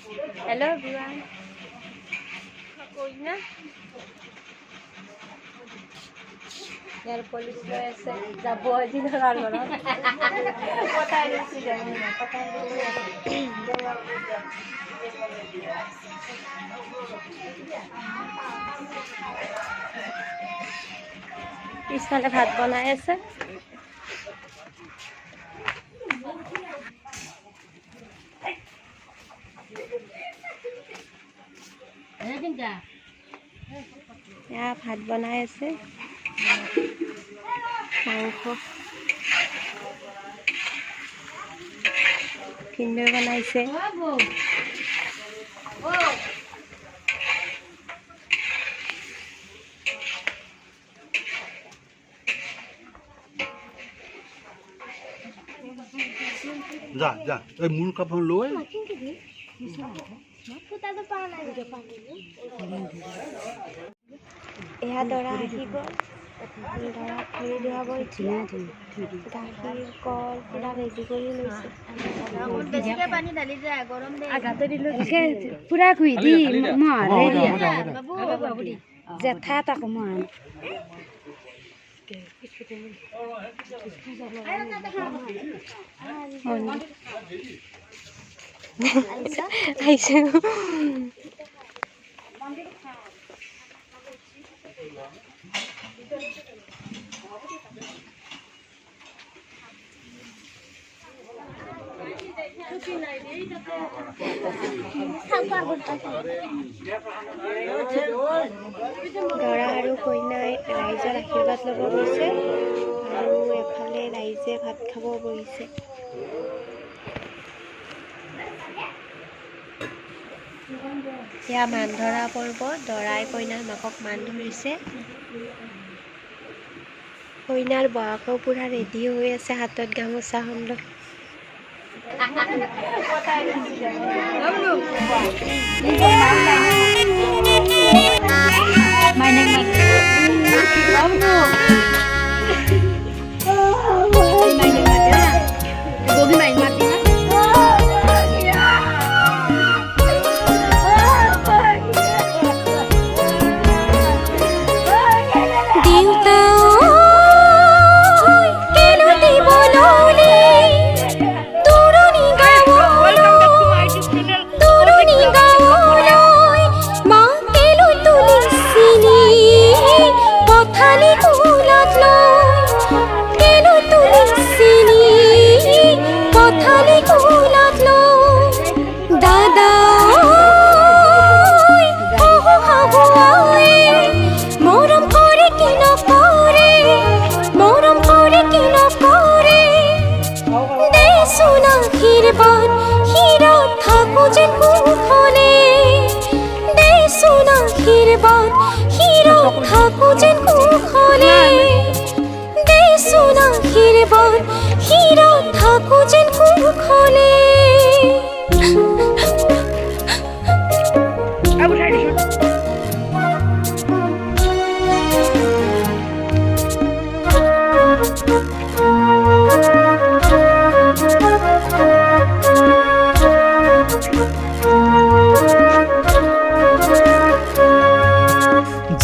Hello everyone. Koina. Yaar police lo aise jabo aji dharar karo. Patai nahi jani na patai nahi. Isfale bhat banai ase. यहाँ भात बनाए আছে মাংস কিনে বনাইছে যা যা এই মূল কাপড় লই এয়া দৰা আহিব দৰা খৰি ধুৱাব এতিয়া গাখীৰ কল পুৰা ৰেডি কৰি লৈছে পুৰা খুই দি জেঠা তাকো মই আহিছে দৰা আৰু কইনাই ৰাইজৰ আশীৰ্বাদ ল'ব গৈছে আৰু এফালে ৰাইজে ভাত খাব বহিছে এয়া মান ধৰা পৰ্ব দৰাই কইনাৰ মাকক মান ধৰিছে কইনাৰ বয়াকো পুৰা ৰেডি হৈ আছে হাতত গামোচাখন লৈ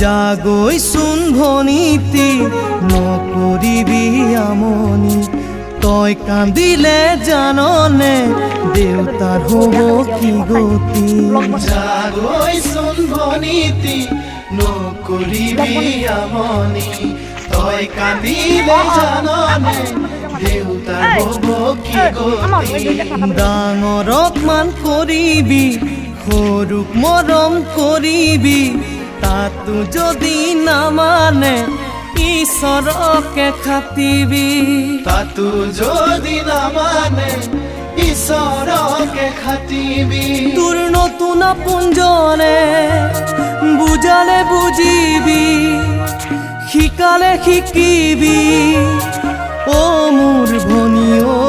জাগৈ চোন ভনীতি নকৰিবি আমনি তই কান্দিলে জাননে দেউতাৰ হ'ব কি গতি জাগৈ চোন ভনীতি নকৰিবি আমনি তই কান্দিলে জাননে দেউতাৰ হ'ব কি গতি ডাঙৰক মান কৰিবি সৰুক মৰম কৰিবি তাতো যদি নামানে ঈশ্বৰকে খাটিবি তাতো যদি নামানে ঈশ্বৰকে খাটিবি তোৰ নতুন আপোনজনে বুজালে বুজিবি শিকালে শিকিবি ও মোৰ ভনী ঐ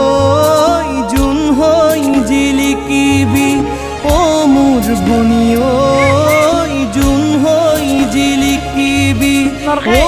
যোন হৈ জিলিকিবি ও মোৰ ভনী ঐ যোন হৈ জিলিকিবি ও